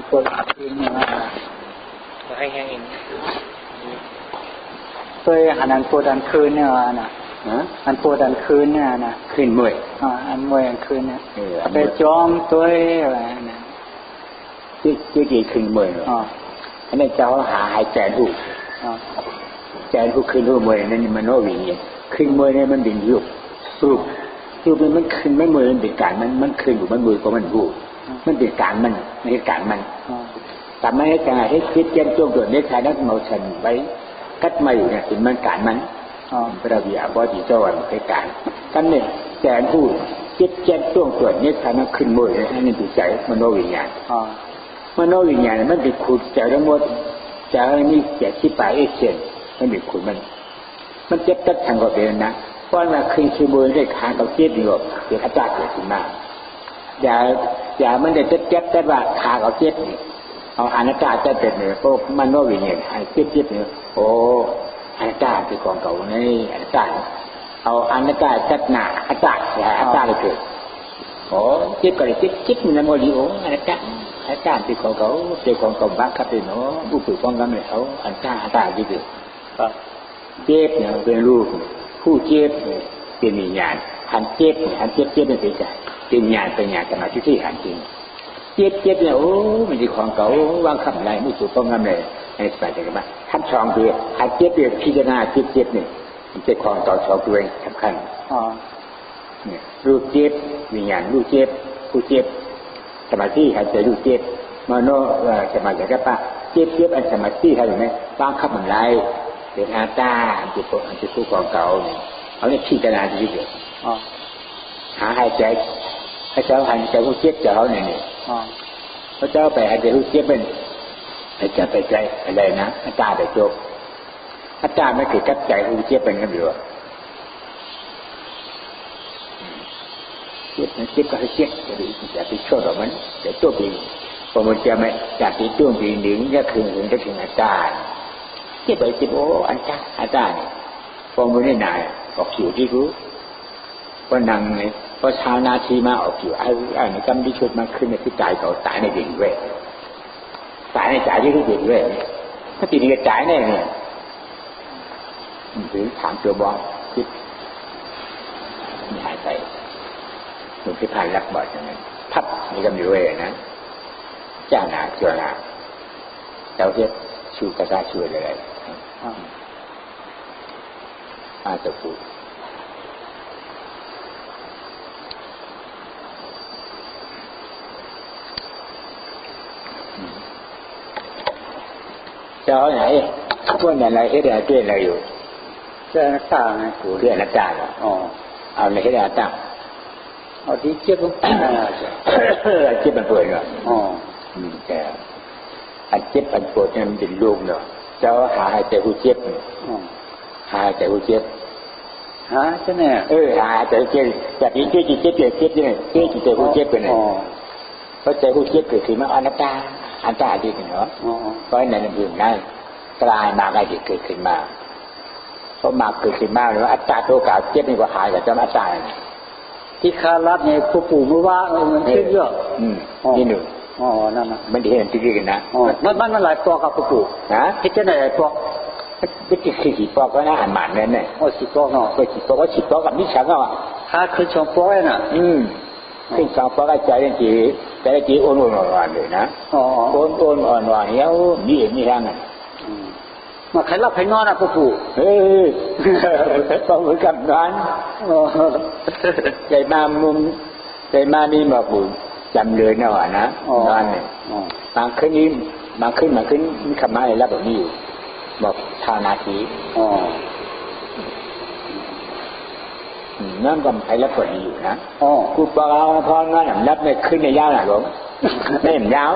ปวดคืนเนี่ยให้แห้งเองเคยอันปวดอันคืนเนี่ยนะอันปวดอันคืนเนี่ยนะคืนมวยอันมวยอันคืนเนี่ยไปจอมตัวอะไรนะที่คืนมวยอันนี้เจ้าหาหายใจถูกใจถูกคืนรูปมวยนั่นมันโนวิญญาณคืนมวยเนี่ยมันดิ่งยุบรูปมันคืนไม่มวยมันเป็นการมันคืนอยู่มันมวยก็มันรูปมันเป็นการมันไม่ใช่การมันแต่ไม่ให้การให้คิดเย็นจงโดดในชายนักเมาชันไว้กัดมาอยู่เนี่ยเป็นมันการมันพระวิอาบดีเจ้าวันเป็นการกันเนี่ยแสนพูดคิดเย็นจงโดดในชายนักขึ้นมวยอันนี้ติดใจมโนวิญญาณมโนวิญญาณมันเป็นขุดใจทั้งหมดใจนี่แก่ที่ปลายเสียนมันเป็นขุดมันเจ็บตัดทางก็เป็นนะเพราะว่าคืนคือมวยได้ขาเขาเจ็บอยู่เดี๋ยวอาจารย์เกิดขึ้นมาอย่ามันได้เจ็บแต่ว่าขาเขาเจ็บนี่เอาอนัตตาจะเป็นเนี่ยพวกมโนวิญญาณให้เจ็บเนี่ยโอ้อนัตตาคือของเก่านี่อนัตตาเอาอนัตตาจัดหนาอนัตตาอนัตตาเลยคือโอ้เจ็บก็เลยเจ็บมันโมลิโออนัตตาอนัตตาคือของเก่าเจ้าของเก่าบ้านขับเป็นเนาะผู้ฝึกป้องกันเลยเขาอนัตตาที่คือเจ็บเนี่ยเป็นรูปผู้เจ็บเป็นวิญญาณหันเจ็บเป็นใจเป็นญาณเป็นญาณสมาธิที่หันจริงเจ็บเนี่ยโอ้มันเป็นของเก่าวางคำไรไม่ถูกต้องงามเลยในสมัยเด็กบ้างท่านชองคือหันเจ็บเนี่ยพิจารณาเจ็บเนี่ยมันเป็นของต่อชองตัวเองสำคัญเนี่ยรูปเจ็บวิญญาณรูปเจ็บผู้เจ็บสมาธิหันใจรูปเจ็บมโนสมาธิกับป้าเจ็บอันสมาธิเห็นไหมบางคำมันไรเป็นอาตาอันเป็นผู้ของเก่าเนี่ยเขาเนี่ยพิจารณาดีเดียวหาหายใจพระเจ้าหันใจผู้เจ็บเจ้าเนี่ยพระเจ้าไปหายใจผู้เจ็บเป็นหายใจไปใจอะไรนะอาตาไปจบอาตาไม่เคยกับใจผู้เจ็บเป็นกันอยู่เจ็บก็ให้เจ็บจะไปช่วยกับมันจะตัวปีพอมันจะไม่จากที่ตัวปีหนึ่งก็คือถึงอาตาเจ็บไปเจ็บโอ้อาตาเนี่ยพอมันได้นานออกผิวที่รู้ว่านั่งเนี่ยพอชาวนาทีมาออกอยู่ไอ้ในกำดิชุดมันขึ้นในที่ใจเขาตายในดิ่งเว้ยตายในใจที่ดิ่งเว้ยถ้าตีนี้ก็จ่ายแน่เนี่ยถึงถามตัวบอลคิดมีหายใจหนุ่มพิพานรักบ่อยจังเลยพับนี่ก็มีเว้ยนะเจ้าหนาเจ้าหนาเจ้าเทียบชูกระซาช่วยเลยอาจะพูดเจ้าไหนพวกนั้นอะไรเฮ็ดอะไรเตี้ยอะไรอยู่เจ้าหน้าต่างไงกูเตี้ยหน้าต่างเอาในเฮ็ดอะไรต่างเอาที่เจ็บมันเจ็บมันปวดเหรอแต่อันเจ็บอันปวดเนี่ยมันเป็นลูกเนาะเจ้าหาให้แต่ผู้เจ็บหาแต่ผู้เจ็บหาใช่ไหมหาแต่เจ็บแบบนี้เจ็บเนี่ยแต่ผู้เจ็บเป็นไงเพราะใจผู้เจ็บเกิดขึ้นมาอนัตตาดีกันเนาะเพราะในนั้นอื่นได้กลายมาได้เกิดขึ้นมาเพราะมาเกิดขึ้นมาหรือว่าอัตตาตัวเก่าเจ็บนี่ก็หายกับเจ้าอัตตาที่คารัดเนี่ยผู้ปู่มือว่ามันขึ้นเยอะนี่หนึ่งนั่นนะมันเห็นที่ดีกันนะมันหลายตัวกับผู้ปู่นะที่จะไหนหลายตัวไม่ใช่ขีดปอกก็น่าอ่านหมันนั่นแหละขีดปอกเนาะขีดปอกก็ขีดปอกกับมิจฉาก็ถ้าขึ้นสองปอกน่ะขึ้นสองปอกก็ใจได้จีแต่ได้จีอ่อนเลยนะอ่อนเนี้ยนี่เองนี่แห้งอ่ะมาใครรับใครนอนอ่ะผู้ปู่ต้องเหมือนกับนั้นใจมามุมใจมานี่มาปู่จำเลยนะวะนะนอนเนี่ยบางคืนนี้บางคืนมีคำมาอะไรแล้วแบบนี้อยู่บอกทานาทีนั่นก็ใครรับผลอยู่นะกูปลาพองานรับไม่ขึ้นในยาวหน่ะหลงไม่เห็นยาว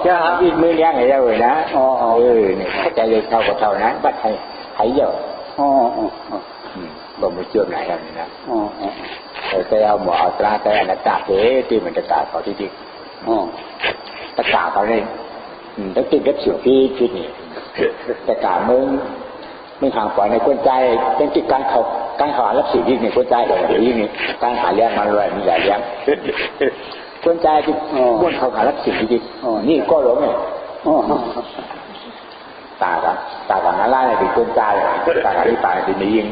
ใช่ฮะยืดมือเลี้ยงให้ยาวเลยนะเนี่ยใจเลยเท่ากับเท่านะบัดให้เยอะบ่มือเชื่อมไหนกันนะแต่เอาหมอเอาตราแต่อนัตตาเที่มันจะตาเขาที่ดิตาเขาเนี่ยต้องติดกับเสียงที่นี่แต่การมึงห่างปล่อยในคนใจเป็นที่การหารับสิ่งที่ในคนใจแบบนี้นี่การหาเลี้ยงมันเลยมีหลายเลี้ยง quân trai thì muốn không phải lắc xỉn gìนี่ก็หลงเนี่ยตากับนาล่าเนี่ยเป็นquân traiตากับที่ป่าเป็นยิง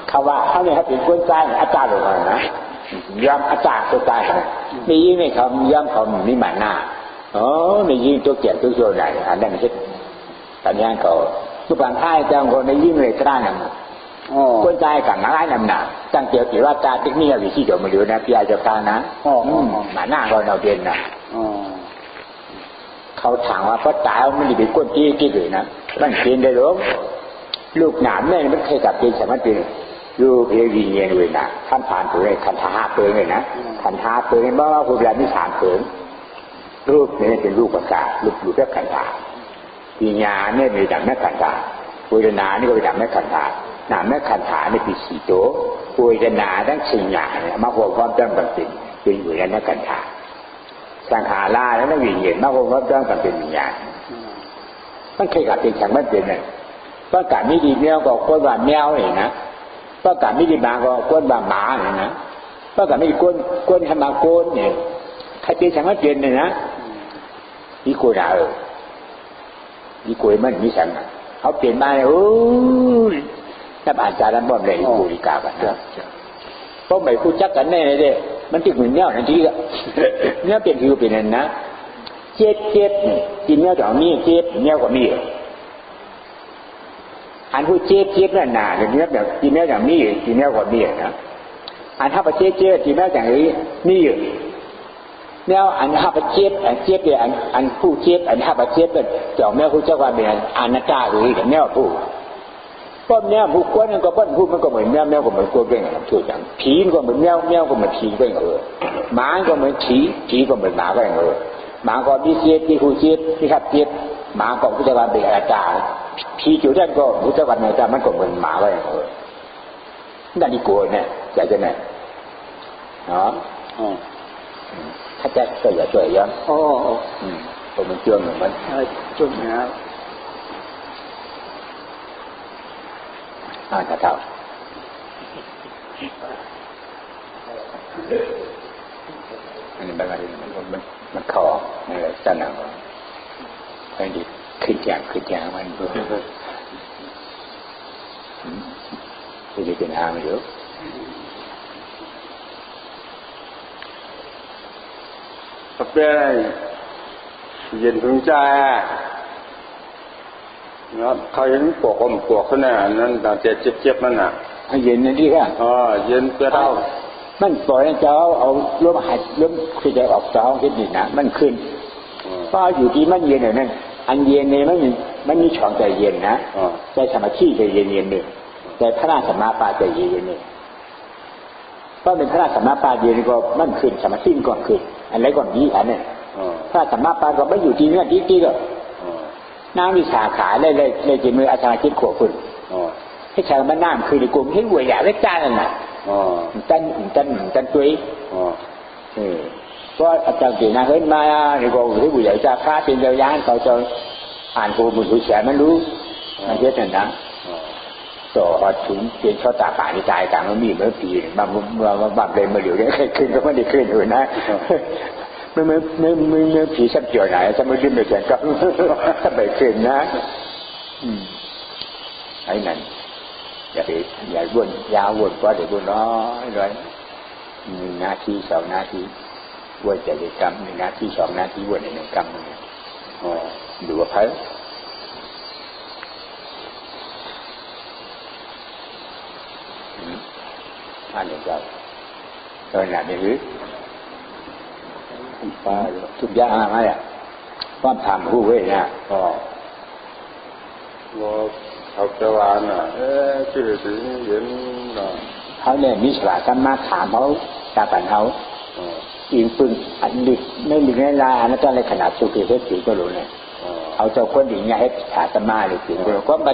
เขาว่าเขาเนี่ยเขาเป็นquân traiอาจารย์หรือเปล่านะยอมอาจารย์ตัวตายนี่ยิงเนี่ยเขายอมเขามีหมาหน้านี่ยิงตัวเกียรตัวโยนไหนอันนั้นคิดแต่ยังเขาทุกบางท่ายจังคนในยิงเลยกล้าเนี่ยquân trai cả ngái nằm nè trang tiểu chỉว่าta tích nghĩa vì chi chỗ mà lừa nè phía cho ta nè mà na còn đầu tiên nè เขาถามว่าพระตายมันจะเป็นก้นที่อื่นนะมันเปลี่ยนได้หรอลูกหนามเนี่ยมันเคยกับเป็นสมัยเป็นลูกเอวีเงียนเลยนะท่านผ่านตัวเลยคันท้าเปิงเลยนะคันท้าเปิงบ้าว่าคุณยายมีสามเปิงลูกเนี่ยเป็นลูกประกาศลูกแบบคันท้าปีญาเนี่ยเป็นดังแม่คันท้าปุยนานี่ก็เป็นดังแม่คันท้าหนามแม่คันท้าเนี่ยเป็นสี่โต๊ะปุยนาทั้งสี่ญาเนี่ยมาหัวความจำเป็นเป็นอยู่ในแม่คันท้าสังขาราแล้วนั่งวิ่งเห็นมาคงก็ต้องกันเป็นวิญญาณมันเคยกับเป็นฉันไม่เป็นเลยประกาศไม่ดีแมวก็ก้นว่าแมวเลยนะประกาศไม่ดีหมาก็ก้นว่าหมาเลยนะประกาศไม่ดีก้นให้มาก้นเนี่ยใครเป็นฉันไม่เป็นเลยนะอีโกด่าอีโกมันมีฉันเขาเปลี่ยนมาเลยโอ้ยถ้าอ่านจารันบ่มเลยอีโกดีกากันนะเพราะไม่คู่จักกันแน่เลยเด้มันติดเหมือนเนี้ยนั่นทีก็เนี้ยเป็นคือเป็นนั่นนะเจ็ดกินเนี้ยจากมีเจ็ดเนี้ยกว่ามีอันผู้เจ็ดนั่นน่ะเนี้ยแบบกินเนี้ยจากมีกินเนี้ยกว่ามีนะอันถ้าประเจ็ดกินเนี้ยจากนี้มีเนี้ยอันถ้าประเจ็ดเนี่ยอันผู้เจ็ดอันถ้าประเจ็ดเป็นเจ้าแม่ผู้เจ้าว่าเป็นอันนักจ้าหรือเนี้ยผู้ป้อมแมวผู้กวนก็ป้อมผู้มันก็เหมือนแมวก็เหมือนกวนเก่งถูกจังผีก็เหมือนแมวก็เหมือนผีเก่งหมาก็เหมือนผีก็เหมือนหมาเก่งหมาก็มีเจี๊ยบมีผู้เจี๊ยบมีขับเจี๊ยบหมาก็ผู้จัดการเป็นอาจารย์ผีจุดนั้นก็ผู้จัดการอาจารย์มันก็เหมือนหมาเก่งนั่นดีกว่าเนี่ยอยากจะเนี่ยเนาะถ้าจะก็อย่าช่วยย้อนผมมันเชื่อเหมือนมันจุ่มนะถ้าเท่าอันนี้บางทีมันคออะไรสั่นอะไรไอ้ดิขึ้นอย่างมันจะเป็นหางอยู่tập đây nhìn hướng cha nó thay những cuộc thế này nên là chếtนั่นน่ะให้เย็นนั่นดีค่ะเย็นเพื่อเรามันปล่อยให้เจ้าเอาลมหายลมคือจะออกจากห้องคิดดีนะมันขึ้นเพราะอยู่ที่มันเย็นอย่างนั้นอันเย็นเนี่ยมันมีช่องใจเย็นนะใจสมาธิใจเย็นหนึ่งแต่พระราชสัมมาปาใจเย็นหนึ่งเพราะเป็นพระราชสัมมาปาเย็นก็มันขึ้นสมาธิก่อนขึ้นอันไรก่อนนี้อันเนี่ยพระราชสัมมาปาก็ไม่อยู่ที่นี่ที่ก็น้ำมีสาขาเลยจีมืออาจารย์คิดขวบคุณให้ชาวบ้านน้ำคือในกลุ่มให้หวยใหญ่เล็กจ้านั่นน่ะจันตุ้ยก็อาจารย์ตีนาเห็นมาในกลุ่มให้หวยใหญ่จ้าพระเป็นเจ้าย่างเขาจะอ่านโบมือถือแฉมันรู้มันเยอะนั่นนะต่อถึงเป็นชอบตาป่าในใจต่างมันมีเมื่อปีมาเลยมาเหลียวเนี่ยขึ้นก็ไม่ได้ขึ้นเลยนะเมื่อผีสับเกี่ยวไหนจะไม่ดิ้นไม่แข็งก็ไม่ขึ้นนะไอ้นั่นอย่าวนยาววนก็เดี๋ยววนน้อยเลย1 นาที 2 นาทีวนจะได้กรรม1 นาที 2 นาทีวนใน1 กรรมดูว่าเพิ่มอันนี้เจ้าโดยหนักนี่คือทุกอย่างอะไรความทำผู้เว้ยนะก็เขาจะว่าน่ะชื่อถึงเห็นน่ะเขาเนี่ยมีฉลาดสามารถถามเขาตาปันเขาอิงปึงอันดิไม่หลีกในลาอันนั้นอะไรขนาดสุขีเพชรสีก็รู้เนี่ยเอาเจ้าคนดิ่งเนี่ยให้ฉาสมาเลยถึงก็มา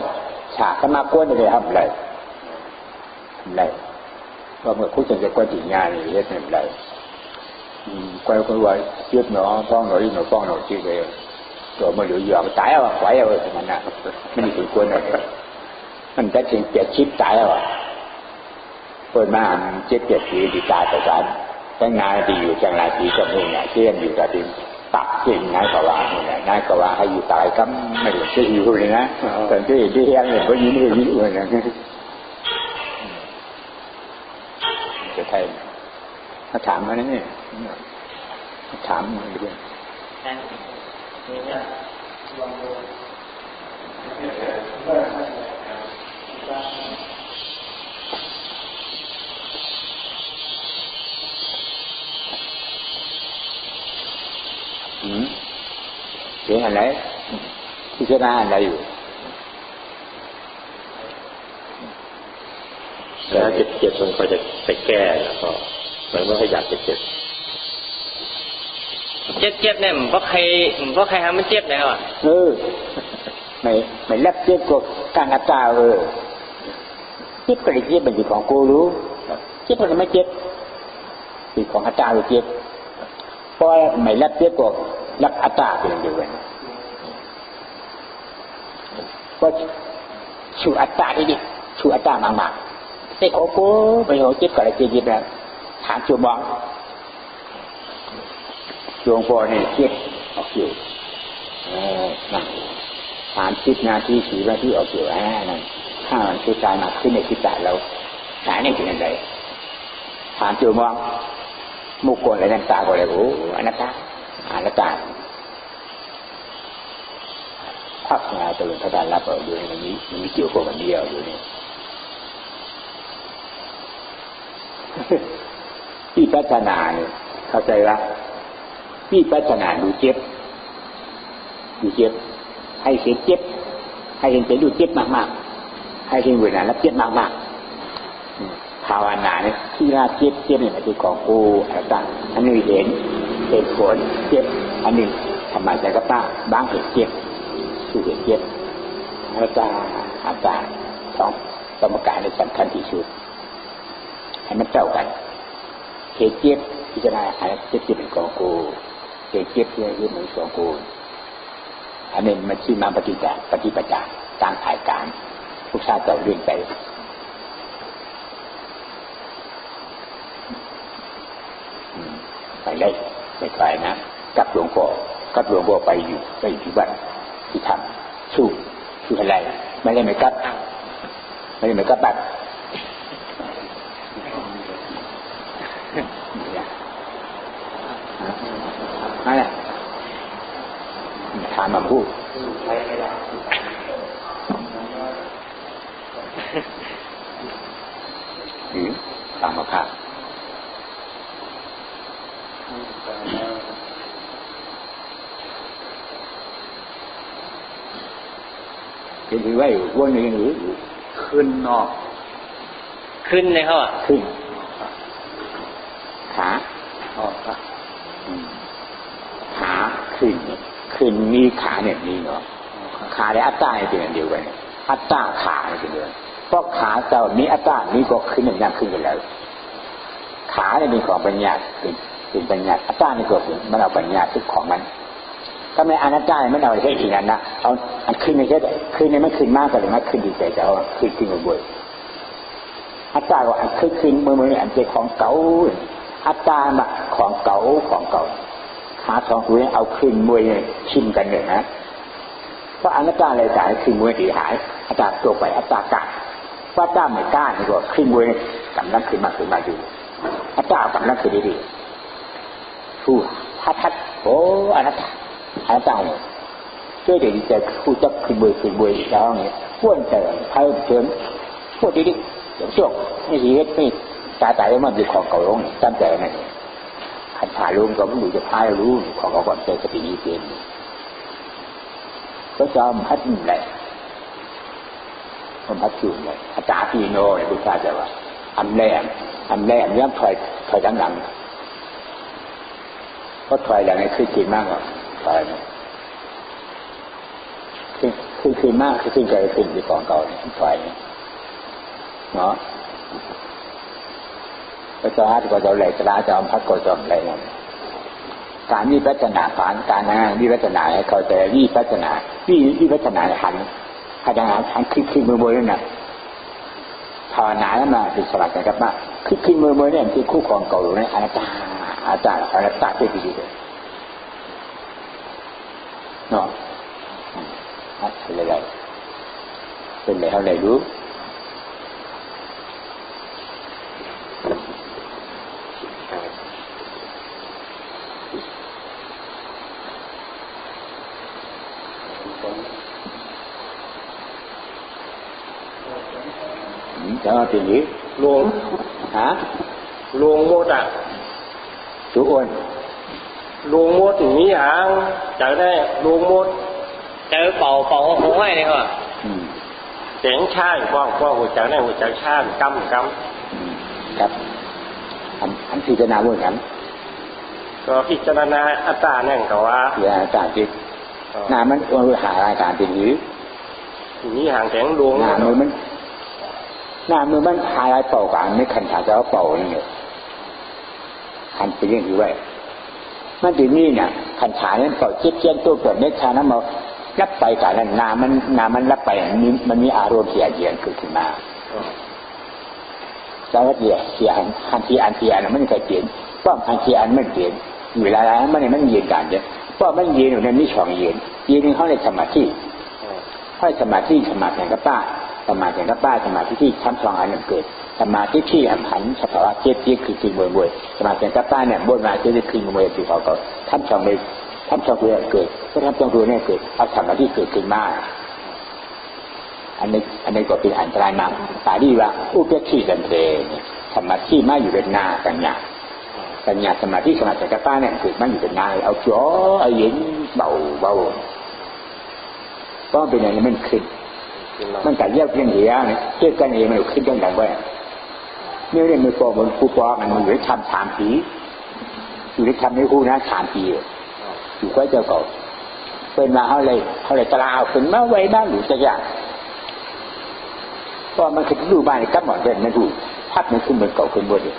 ฉาสมาก้นเลยทำอะไรก็เมื่อคู่จะก้นดิ่งงานนี่เฮ็ดอะไรquay quay tiếp nó phong nó chi về rồi mà lựa dọn tái à quái à mình nè mình đi quân này mình đã chỉnh chip tái à เปิดมา7-8 ปีดีตาต่อกันตั้งนานดีอยู่จังหลายปีกับเองเนี่ยเชื่อมอยู่กับดินตักสิ่งนายกว่าเนี่ยนายกว่าให้อยู่ตายก็ไม่ได้จะอยู่เลยนะแต่ที่ที่ยังเนี่ยก็ยิ้มเลยยิ้มเลยนะจะใช่มาถามมาเนี่ยถามมาเรื่อยเสียงอะไรพิจารณาอะไรอยู่แล้วเจ็บมันก็จะไปแก้แล้วก็มันก็อยากจะเจ็บเนี่ยมันก็ใครทำมันเจ็บแล้วอ่ะไม่รับเจ็บก็การอัตตาเจ็บก็เลยเจ็บเป็นสิ่งของกูรู้เจ็บมันไม่เจ็บสิ่งของอัตตาหรือเจ็บเพราะไม่รับเจ็บก็รับอัตตาเป็นอย่างเดียวกันก็ชูอัตตาที่ดิชูอัตตามากๆแต่ของกูไม่หัวเจ็บก็เลยเจ็บแล้วถามจูบองหลวงพ่อเนี่ยเจ็บออกอยู่นั่ง30 นาที4 นาทีออกอยู่นั่นถ้ามันคือใจมาขึ้นในจิตใจเราหายในที่นั่นเลยถามจูบองมุกโกนอะไรนั่นตาก็เลยโอ้อนัตตาพักงานตื่นพระการรับเอาอยู่ในนี้มันมีเกี่ยวกับมันเดียวอยู่นี่ที่พัฒนาเนี่ยเข้าใจว่าที่พัฒนาดูเจ็บให้เห็นเจ็บให้เห็นใจดูเจ็บมากๆให้เห็นเวลารับเจ็บมากๆภาวนาเนี่ยที่ราเจ็บเนี่ยมันคือของกูต่างอันนี้เห็นผลเจ็บอันนี้ทำไมใจก็ตั้งบ้างเห็นเจ็บคือเห็นเจ็บอาจารย์ของกรรมการในสำคัญที่สุดให้มันเท่ากันเหตุเจ็บพิจารณาอะไรเจ็บเป็นของกูเหตุเจ็บที่เหมือนของกูอันนี้มันชื่อมาปฏิบัติต่างฝ่ายการทุกชาติต่อเรื่องไปไปเลยไปนะกับหลวงพ่อไปอยู่ที่วัดที่ทำสู้อะไรไม่ได้ไม่กับแบบอะไรถามมาพูดตามมาค่ะเป็นที่ไว้วนหรือขึ้นนอกขึ้นเลยเขาอ่ะขึ้นขาขึ้นมีขาเนี่ยมีเนาะขาและอัตตาเป็นอย่างเดียวกันอัตตาขาเป็นเดียวเพราะขาเจ้านี้อัตตานี้ก็ขึ้นอย่างขึ้นกันแล้วขาเนี่ยมีของปัญญาเป็นปัญญาอัตตานี่ก็เป็นมันเอาปัญญาทุกของมันถ้าไม่อนัตตาไม่เอาให้อีกนั้นนะเอาอันขึ้นในแค่ขึ้นในไม่ขึ้นมากกว่าเลยนะขึ้นดีใจจะเอาขึ้นบ่อยอัตตาก็อันขึ้นเมื่ออันเป็นของเก่าอัตตามาของเก่าขาทองคุยเอาขึ้นมวยชิมกันเลยนะเพราะอนัตตาอะไรสายขึ้นมวยดีหายอัตตาตัวไปอัตตากะว่าต้าไม่กล้านี่ก็ขึ้นมวยกำลังขึ้นมาอยู่อัตตากำลังขึ้นดีสู้ทัดโอ้อนัตตาเนี่ยช่วยเดี๋ยวจะคู่จับขึ้นมวยแล้วเนี่ยพ้วนเติมเพิ่มเติมพูดดีเดี๋ยวช่วงไม่ดีไม่ตายมันเป็นของเก่าลงจำใจนั่นขันถ่ายลงก็ไม่รู้จะพายรู้ของเขาก่อนใจสตินี้เป็นก็จอมพัดนี่แหละมันพัดจุ่มเลยอาจารย์พี่โน่เนี่ยคุณทราบจะว่าอันแรกย้ำถอยด้านหลังก็ถอยหลังให้ขึ้นกินมากกว่าถอยขึ้นมากขึ้นใจขึ้นที่ของเก่าถอยเนาะพระเจ้าก็จะไหลสลาจอมพัดก็จอมไหลนั่นการวิปัสสนาผ่านการงานวิปัสสนาให้เขาแต่วิปัสสนาหันขึ้นมือบนนั่นน่ะ ภาวนาแล้วมาเป็นสลัดกันกับว่าขึ้นมือเนี่ยคือคู่ครองเก่าอยู่ในอนัตตาเป็นดีเลยเนาะเป็นอะไรเป็นอะไรเท่าไหร่รู้จะมาเป็นนี้ลวงลวงโมดอ่ะจุอ้วนลวงโมดอย่างนี้หางจากได้ลวงโมดเจอเป่าหัวไว้เลยครับเสียงชาว่างหัวใจได้หัวใจชากำครับอันพิจารณาบ้างครับก็พิจารณาอัตตาเนี่ยก็ว่าอัตตาจิตหน้ามันหาอาการเป็นนี้นี่ห่างแสงดวงหน้ามือมันหาอะไรเป่ากันไม่ขันขาจะเอาเป่านี่เนี่ยขันเป็นอย่างนี้ไว้มันถึงนี่เนี่ยขันขาเนี่ยเป่าเจี๊ยบตัวเกิดเม็ดชาน้ำมารับไปกันนั้นน้ำมันรับไปมันมีอารมณ์เสียเย็นเกิดขึ้นมาแล้วเสียหันทีอันมันไม่เคยเปลี่ยนป้อมหันทีอันไม่เปลี่ยนเวลาแล้วมันเย็นกันเนี่ยเพราะมันเย็นอยู่ในนี้ช่องเย็นเขาในสมาธิสมาธิอย่างกับป้าสมาธิอย่างกับป้าสมาธิที่ทำสองอันนั้นเกิดสมาธิที่หันสภาวะเจี๊ยบคือกินมวยสมาธิอย่างกับป้าเนี่ยบนมาจะได้กินมวยที่เขาก็ทำสองเลยทำสองเรื่องเกิดก็ทำสองตัวเนี่ยเกิดเอาสมาธิเกิดขึ้นมาอันนี้ก็เป็นอันตรายมากตาดีว่าอุปธิสันเทเนี่ยสมาธิมาอยู่เป็นหน้าปัญญาสมาธิกับป้าเนี่ยเกิดมาอยู่เป็นหน้าเอาจ่อเอาเย็นเบาก็เป็นอย่างนี้มันขึ้นมันกัดเยี่ยวเพียงเดียวเนี่ยเกี่ยวกันเองมันขึ้นจังไงเนี่ยมือปอมันผู้ปอมันอยู่ได้ทำ3 ปีอยู่ได้ทำในคู่นะ3 ปีอยู่ก็เจ้าเก่าเป็นมาเขาเลยตลาดเป็นมาไว้บ้านหรือสักอย่างก็มันคือดูบ้านกับหมอนเป็นไม่ดูพัดมันขึ้นเหมือนเก่าขึ้นบนเลย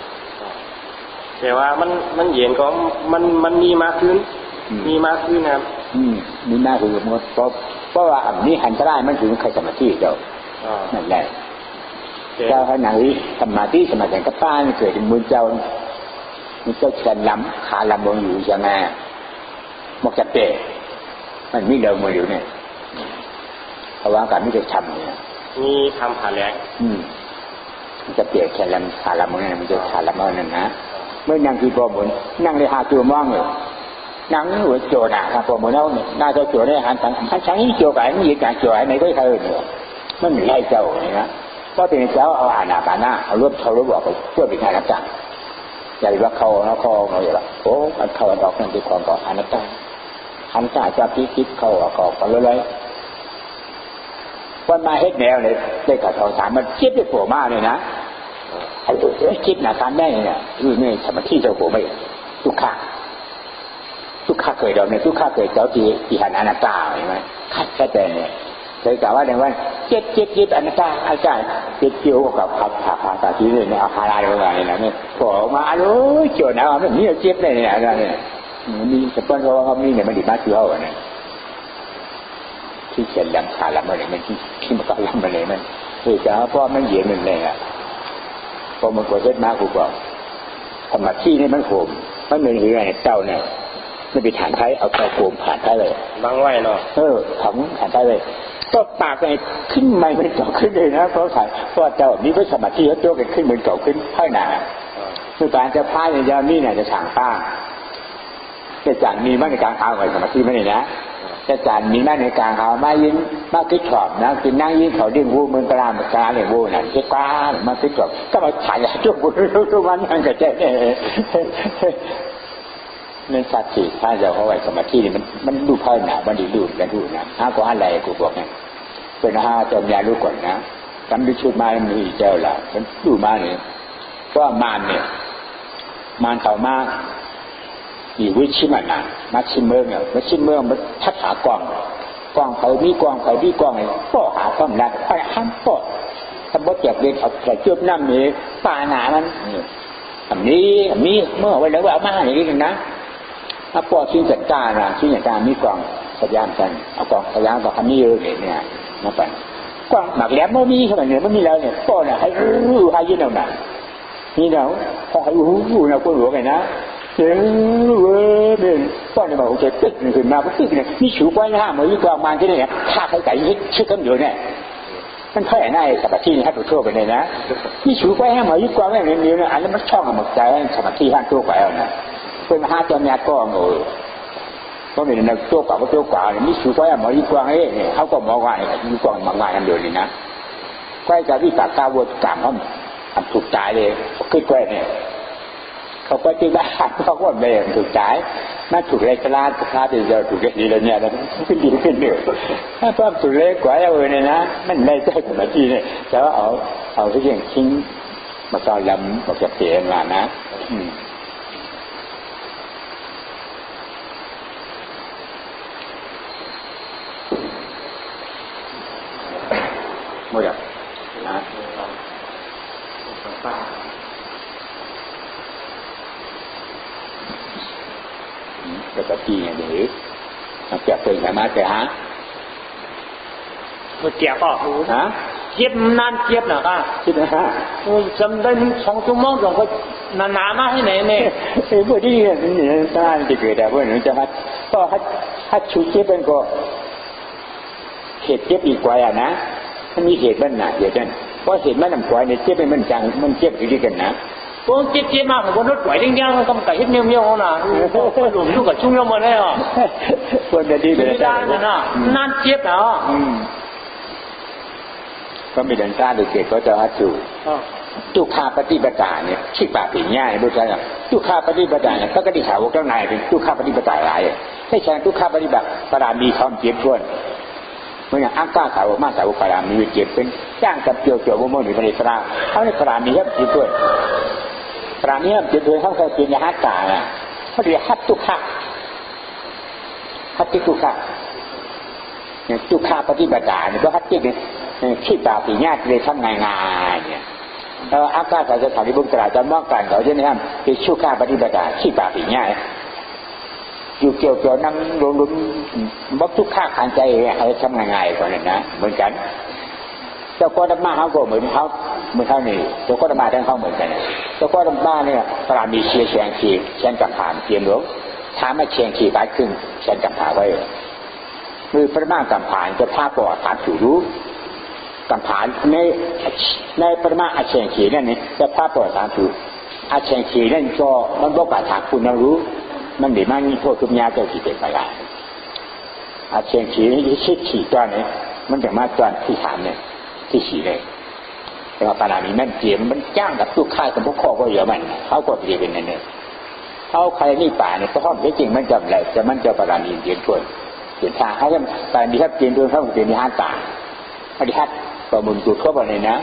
แต่ว่ามันเย็นก็มันมีมากขึ้นนะครับมีมากขึ้นเพราะว่าอันนี้หันจะได้มันถึงใครสมาธิเจ้านั่นแหละเจ้าขณะนี้สมาธิกับป้าเกิดเป็นมือเจ้าแขนล้ำขาล้ำลงอยู่ยังไงมกจะเปะมันมีเดิมมาอยู่เนี่ยเพราะว่าการไม่ได้ทำเนี่ยมีทำขาแรงมันจะเปลี่ยนแขนล้ำขาล้ำเนี่ยมันจะขาล้ำเอานั่นนะเมื่อนั่งที่บ่หมุนนั่งเลยหาตัวมองเลยนั่งหัวโจนะครับบ่หมุนเอาเนี่ยน่าจะโจได้หันทั้งนี้โจกันนี่การโจไหนก็เคยเนี่ยมันไม่ได้เจ้าเนี่ยนะเพราะเป็นเจ้าเอาอาณาปานะเอารถเขารถบอกไปเพื่อเป็นการรับจ้างอย่าว่าเขาอย่างละโอ้เขาออกนั่นเป็นความก่ออนัตตาจะคิดเขาออกไปเลยวันมาเฮ็ดแนวเลยได้กับเขาถามมันคิดได้โผล่มาเลยนะไอ้คิดหนาการได้เนี่ยนี่สมาธิเจ้าโผล่ไม่ทุกข์เกิดเราเนี่ยทุกข์เกิดเจ้าที่หันอนัตตาเห็นไหมแค่แต่เนี่ยเคยกล่าวว่าในวันเจ็บอนัตตาอาจารย์เกี่ยวกับขาตาที่เนี่ยเอาคาราอะไรนะเนี่ยโผล่มาโจรนะมันนี่เจ็บเลยเนี่ยอะไรเนี่ยมีสปอนเซอร์เขามีเนี่ยมันดีมากเชียวเนี่ยที่เขียนลำขาลำอะไรมันที่มันก็ลำอะไรมันแต่เพราะมันเย็นมันเลยอ่ะพอมันกดเล็ดมากกูบอกธรรมะที่นี่มันโหมมันเหมือนอะไรเจ้าเนี่ยไม่ไปฐานไทยเอาเจ้าโกมผ่านไทยเลยบางไว้เนาะของฐานไทยเลยก็ปากเลยขึ้นไม่มันเก่าขึ้นเลยนะเพราะเจ้านี้ก็สมาธิแล้วโจกันขึ้นเหมือนเก่าขึ้นเท่าหนาคือการจะพายในยามนี้เนี่ยจะฉางป้าจะจานมีมากในการเอาไว้สมาธิไม่ได้นะจะจานมีมากในการเอามายิ้มมาคิดชอบนะกินนั่งยิ้มเขาดิ้งวูเมืองกลางเนี่ยวูน่ะเจ๊ก้ามาคิดชอบก็มาถ่ายจุกบุญทุกวันนั่งกับเจ๊เนี่ยนั่นสัตว์สิถ้าจะเอาไว้สมาธินี่มันดูเพิ่มหนามันดีดูกันดูนะห้าก็อะไรกูบอกเนี่ยเป็นห้าจอมยาลูกก่อนนะจำดิชุดมามันมีเจ้าละมันดูมาเนี่ยเพราะมารเนี่ยมารเขามาอีวิชิมันนะมาชิมเมืองเนี่ยมาชิมเมืองมันทัดหากองเขามีกองเขาดีกองไงป้อหาความรักไปห้ามป้อถ้าบ่เจ็บเด็ดเอาใส่จุบน้ำนี่ป่าหนามันอันนี้เมื่อวันแล้วเอามาอย่างนี้กันนะถ้าป้อชิ้นจัดการนะชิ้นจัดการมีกองพยายามกันเอากองพยายามกับคำนี้เลยเนี่ยนะปั่น กว้างหมากแหลมไม่มีขนาดเนี่ยไม่มีแล้วเนี่ยป้อนให้รู้ให้ยืนเอาหน่ะนี่เนาะพอให้รู้เราก็รู้ไงนะเจ้าเว้ยเป็นป้อนเนี่ยบอกโอเคตึ๊ดขึ้นมาตึ๊ดเนี่ยนี่ชูกว้างห้าเหมือนกวางมันที่เนี่ยถ้าใครไก่ยึดชื่อกันอยู่เนี่ยมันแพ้ง่ายสมาธินี่ให้ตัวทั่วไปเลยนะนี่ชูกว้างห้าเหมือนยึดกวางแบบนี้เนี่ยอันนั้นมันช่องหมดใจสมาธิห้าตัวไปเอานะเป็นห้าจอมยาก้องเพราะเป็นตัวกว่าก็ตัวกว่านี่ชูกว้างเหมือนยึดกวางเนี่ยเขาก็มองว่ายึดกวางมางานกันเดียวนี่นะใกล้จะวิปากกาวดกามเขาทำถูกใจเลยขึ้นแกล้เนี่ยเขาไปที่บ้านเขาก็ไม่ถูกใจน่าถูกเลยกล้าเดี๋ยวถูกเลยดีเลยเนี่ยนะขึ้นดีขึ้นเดือดถ้าเพิ่มถูกเลยกว่าเอาเนี่ยนะมันไม่ใช่สมาธิเนี่ยแต่ว่าเอาที่อย่างทิ้งมาตอนลำบอกจะเปลี่ยนมานะหมดแล้วนะก็จะตีอย่างนี้เจ็บเป็นไงมาเจ้าฮะมันเจ็บป่ะฮะเจ็บนานเจ็บหรอครับคิดนะฮะจำได้2 ชั่วโมงก็นานๆมาให้ไหนเนี่ยพวกที่เนี่ยตาจะเกิดแต่พวกนี้จะมาก็ถ้าชูเจ็บเป็นก็เหตุเจ็บอีกกว่านะมันมีเหตุบ้านหนาเหตุนั้นเพราะเหตุมันนำกว่าเนี่ยเจ็บเป็นมันจังมันเจ็บอยู่ด้วยกันนะผมเจ็บมากผมก็รถไหวเรื่องๆก็มันก็เฮ็ดเมี่ยวๆนะหลุมอยู่กับชุ่มยมมาได้อ่ะคนจะดีเลยได้นะนั่นเจ็บนะก็มีดันซ่าดูเกตก็จะฮัตจูทุกขาปฏิบัติเนี่ยชิบะปีง่ายรู้จักไหมทุกขาปฏิบัติเนี่ยก็กระดิ่งขาวกข้างในเป็นทุกขาปฏิบัติหลายให้แทนทุกขาปฏิบัติปรามีความเจ็บปวดเมื่ออย่างอังกาสาวมาสาวปรามีเจ็บเป็นจ้างกับเกี่ยวโมโนหรือปริศราเขาในปรามีครับเจ็บปวดปรามีครับเจ็บปวดเขาเคยเป็นยาฮัตตาเนี่ยเขาเรียกฮัตทุกขาฮัตทุกขาเนี่ยทุกขาปฏิบัติเนี่ยก็ฮัตที่เนี่ยขี้ตาปีญาติเลยทำง่ายๆเนี่ยอาการสถานีบุญตราจะมองกันเขาจะเนี่ยเป็นชั่วข้าปฏิบัติขี้ตาปีญาติอยู่เกี่ยวนั่งลุ้นบล็อกทุกข้าขันใจอะไรทำง่ายๆก่อนเลยนะเหมือนกันเจ้าก็ดำมาเขาก็เหมือนเขานี่เจ้าก็ดำมาทั้งเขาเหมือนกันเจ้าก็ดำมาเนี่ยปรามีเชียแฉงขีแฉงกับผ่านเตรียมหลวงถามมาเชียงขีบาดขึ้นแฉงกับผ่าไว้มือพระมากกับผ่านจะพาปอดผ่านถูรู้กับผ่านในปรมาอาเชียงขีนั่นนี่จะพาปอดผ่านถูอาเชียงขีนั่นก็มันบอกว่าถามคุณรู้มันเดี๋ยวมันมีโทษทุกอย่างเจ้าขีเป็นไปได้อาเชียงขีนี่ชิดขีตอนนี้มันจะมาตอนที่ถามเนี่ยที่ขีเลยแต่ว่าปราณีมันเจียมมันจ้างกับตู้ค่ายกับพวกข้อก็เยอะมันเขาก็เรียนเป็นนั่นเองเอาใครนี่ป่าเนี่ยเพราะความจริงมันจำอะไรจะมันจะปราณีเรียนช่วยเขียนทางเขาจะปราณีครับเรียนด้วยเขาเรียนในห้างต่างอธิฮัตก็มุนจุดเข้าไปเลยนะ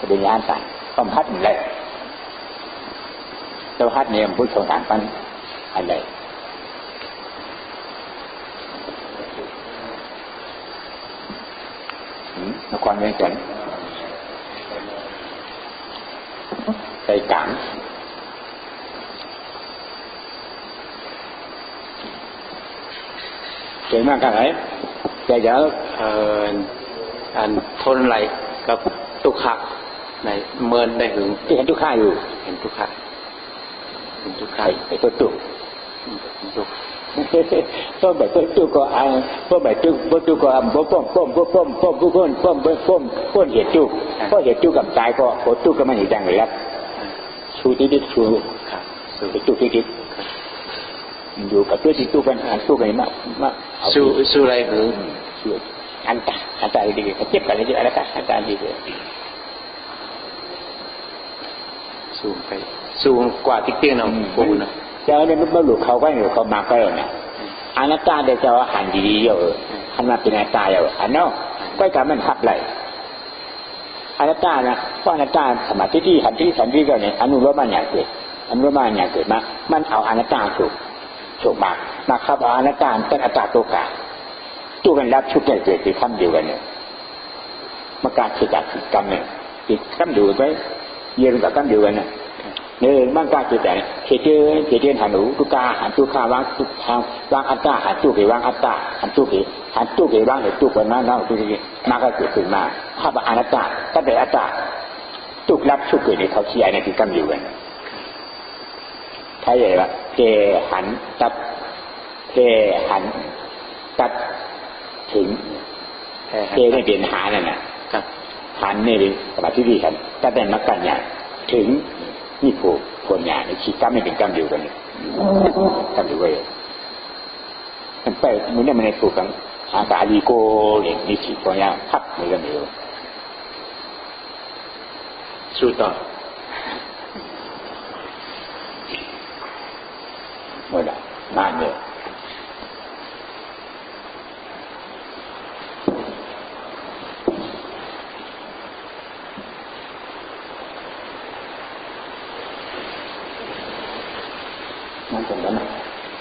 เป็นห้างต่างต้องฮัตอะไรเราฮัตเนี่ยพุทธสงฆ์ต่างกันอะไรนครเวียงจันทร์ใจกลางเก่งมากกันไหนใจเยอะอันทนไหลกับทุกขะในเมินได้หึงที่เห็นทุกข้าอยู่เห็นทุกขะไอ้ตัวตุกพวกแบบตัวตุกก็อ่านพวกแบบตุกก็อ่านพวกป้นเหตุตุกเพราะเหตุตุกกับตายก็โคตุกก็ไม่เห็นจังเลยครับชูติดชูตุกติดอยู่กับตัวที่ตุกกันอ่านตุกกันมาสู้อะไรหรืออันตาดีเขาเจ็บกันเลยอะไรกันอันตาดีเลยสูงกว่าติ๊กเตี้ยน้องปูนะเจ้าเนี่ยมันหลุดเขาก็หลุดเขามาก็เลยนะอนัตตาเดี๋ยวจะหันดีๆเยอะหันมาเป็นอนัตตาเยอะอันนั้นก็จะมันทับไหลอนัตตานะเพราะอนัตตาสมาธิที่หันที่สันติก็เนี่ยอนุโลมมันอย่างเกิดมามันเอาอนัตตาถูกมาครับเอาอนัตตาเป็นอัตตาตัวกาตู้กันรับชุดเกิดที่คำเดียวกันเนี่ยมาการขีดกรรมเนี่ยขีดคำเดียวไปเยี่ยมกับคำเดียวกันเนี่ย เนี่ยมันก็จะแต่เจหันหนูตุกาหันตุกาวางตุกาวางอัตตาหันตุกวางอัตตาหันตุกวางตุกวันนั้นเราตุกมาก็เกิดขึ้นมาถ้าว่าอนัตตาถ้าเป็นอัตตาตุกรับทุกเกิดในเขาชี้ไอ้ในที่กำอยู่กันถ้าอย่างว่าเพหันตัดเพหันตัดถึงเพไม่เป็นหานั่นน่ะหันนี่เป็นสมาธิที่หันตัดได้มากันอย่างถึงนี่ผูกคนอย่างนี้ชี้กำไม่เป็นกำอยู่กันกำอยู่ไว้มันไปมันเนี่ยมันในผูกกันหาสาลีโกเนี่ยนี่ชี้คนอย่างพับมือกันอยู่สู้ต่อหมดละบ้านเลยนั่นตรงนั้น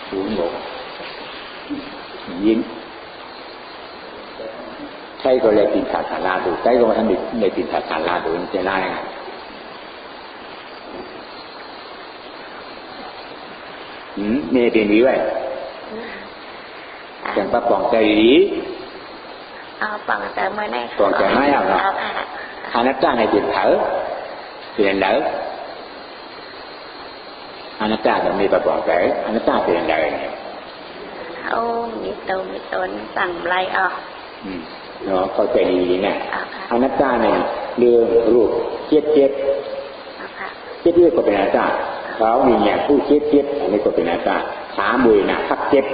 สูงหลงยิ้มใช่ก็เลยปิดขาขาลาดูใช่ก็มาทำดิเลยปิดขาขาลาดูมันจะได้ไงเมย์เป็นดีไว้จังป้าปองใจดีปองใจไม่ได้ปองใจไม่เอาเนาะอนัตตาในจิตเถอเปลี่ยนแล้วอนัตตาแบบมีป้าปองใจอนัตตาเปลี่ยนแล้วเขามีตัวมีตนสั่งไรออกเนาะเข้าใจดีเนี่ยอนัตตาเนี่ยเรื่องรูปเจ็ดเรื่องก็เป็นอนัตตาเขามีอย่างผู้เจ็ดอันนี้ก็เป็นอนัตตาขามือหนักทับเจ็ด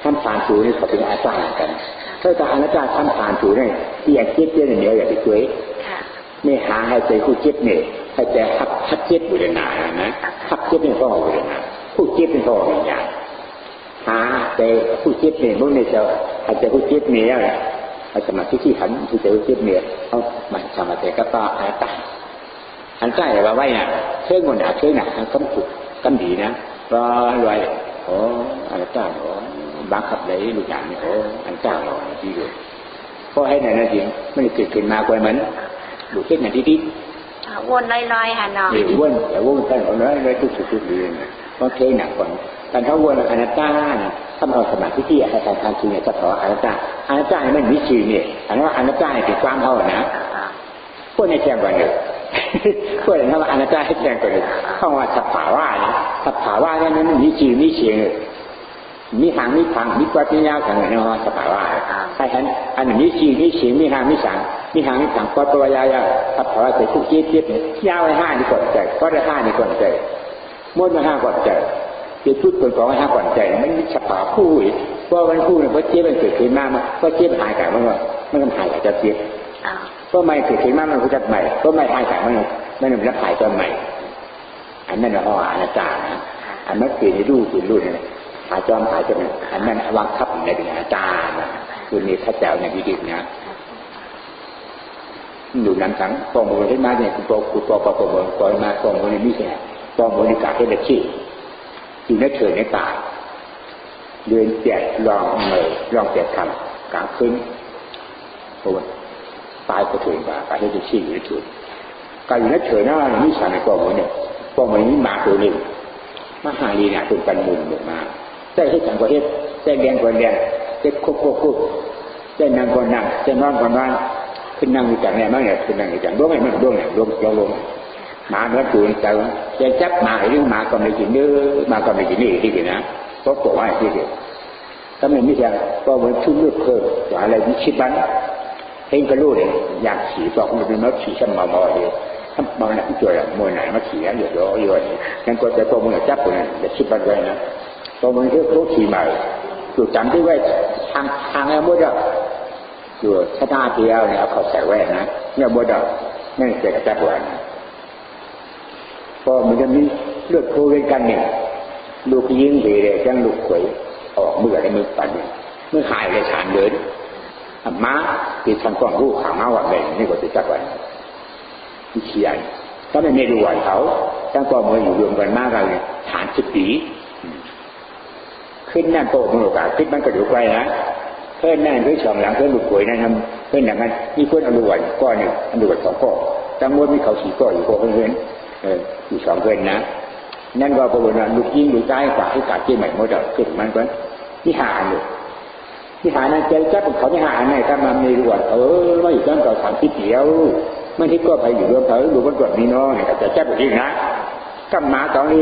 ท่านผ่านสูนี่ก็เป็นอนัตตากันถ้าจะอนัตตาท่านผ่านสูนี่ที่อย่างเจ็ดเนี่ยเดี๋ยวอย่าไปช่วยไม่หาให้ใจผู้เจ็ดเนี่ยให้ใจทับเจ็ดบุรณานะทับเจ็ดเป็นข้อบุรณาผู้เจ็ดเป็นข้อวิญญาณหาใจผู้เจ็ดเนี่ยพวกนี้จะให้ใจผู้เจ็ดเนี่ยให้สมาธิที่ขันที่ใจผู้เจ็ดเนี่ยเอามันสมาธิก็ต่ออนัตตาอันใกล้ว่าไว้น่ะเชื่อมันหนาเชื่อหนักคำถูกคำดีนะก็รวยโอ้อันเจ้าโอ้บังคับได้ลูกอย่างนี้โอ้อันเจ้าเราที่อยู่เพราะให้ไหนนั่นจริงไม่ได้เกิดขึ้นมากว่ามันลูกเช็ดหนักที่วนลอยๆฮะน้องวนแต่วนแต่เอาเลยทุกเดือนเพราะเชื่อหนักก่อนการเขาวนอนัตตาถ้าเอาสมาธิที่ให้การทำจริงเนี่ยจะขออนัตตามันวิชีเนี่ยอันว่าอนัตตาเป็นความเอานะพวกในแจ้งวันเดียวพวกนั้นว่าอนัตตาให้แจ้งก่อนเลยเข้าว่าสัพพาว่าเนี่ยสัพพาว่าเนี่ยมันมีจีมีเฉียงมีหางมีพังมีกวาดมียาวกันเลยนะว่าสัพพาว่าใช่ไหมอันนี้จีมีเฉียงมีหางมีสังมีหางมีพังกวาดตัวยาวสัพพาว่าใส่ทุกเจี๊ยบยาวไว้5นี่ก่อนใจกวาดไว้5นี่ก่อนใจม้วนไว้5ก่อนใจเจี๊ยบพูดก่อนให้5ก่อนใจมันมีสัพพาคู่เพราะมันคู่เนี่ยเพราะเจี๊ยบมันเกิดขึ้นมาเพราะเจี๊ยบหายกันมันหายจากเจี๊ยบก็ไม่เกิดขึ้นมามันรู้จักใหม่ก็ไม่หายจากมันรับหายตัวใหม่อันนั้นเราอนัตตานะอันนั้นเปลี่ยนรูปเนี่ยหายจอมหายจนอันนั้นวางทับในเป็นอนัตตานะคือมีพระเจ้าในที่ดิบนะดูนั้นทั้งกองมือที่มาเนี่ยคุณปอมือกองมากองมือนี่ใช่กองมือนี่กาให้เด็กชี้อยู่ในเถิดในตาเดินแจกลองแจกคำกลางคืนโอ้ตายก็ถึงว่าการที่จะชี้อยู่ในถุนการอยู่ในเฉยนั่นนี่ฉันในกองมันเนี่ยกองมันนี้มาตัวหนึ่งมหาลีนะเป็นกันมุมออกมาได้ให้สังเกตได้เรียนก่อนเรียนได้คุกได้นั่งก่อนนั่งได้นอนก่อนนอนขึ้นนั่งอยู่จากไหนมาเนี่ยขึ้นนั่งอยู่จากดวงไหนมันดวงไหนดวงมาเนื้อตัวเจ้าจะจับมาหรือมาก็ไม่กินเนื้อมาก็ไม่กินนี่ที่เดียวนะเพราะตัวว่าที่เดียวถ้ามันไม่ใช่ก็เหมือนชุ่มเลือดเพิ่มอะไรวิชิตบ้านเองก็รู้เลยอยากขี่บอกมันเป็นมัดขี่ชั้นมอเลยถ้ามันหนักจ่อยมวยไหนมาขี่แล้วอยู่นั่นก็จะตัวมันจับตัวนั้นจะชิดบันไว้นะตัวมันเรื่องขี่ใหม่อยู่จำที่ไว้ทางแล้วมดอยู่ชะตาเดียวเนี่ยเอาเขาใส่ไว้นะเนี่ยมดนั่นเกิดกับจับวันพอมันจะมีเลือดโคเวกันเนี่ยลูกยิงเลยจังลูกขวยออกมือในมือปั่นเมื่อหายเลยฐานเดินม้าที่ทำความรู้ข่าวม้าว่าแบบนี่ก็จะจับไว้ที่เชียร์ถ้าไม่ดูวันเขาตั้งความมืออยู่รวมกันมากเลยฐาน10 ปีขึ้นนั่นโตมือโอกาสขึ้นมันก็อยู่ไกลนะเพื่อนนั่นด้วยสองหลังเพื่อนลูกขวยนั่นทำเพื่อนอย่างนั้นมีเพื่อนอรุวันก้อนหนึ่งอรุวัน2 ก้อนตั้งมดมีเขา4 ก้อนอยู่ก้อนเพื่อน อยู่สองคนนะนั่นก็ประวัติลูกยิงลูกชายฝากให้กัดเจี๊ยบใหม่หมดเลยขึ้นมันก็ที่หาเลยที่หานั้นเจ๊จับเขาที่หาเนี่ยถ้ามันมีรวดไม่อยู่ตั้งแต่สามที่เดียวไม่ที่ก็ไปอยู่รวมเถอะอยู่บนรถมีน้อยแต่จะจับแบบนี้นะกับหมาตอนนี้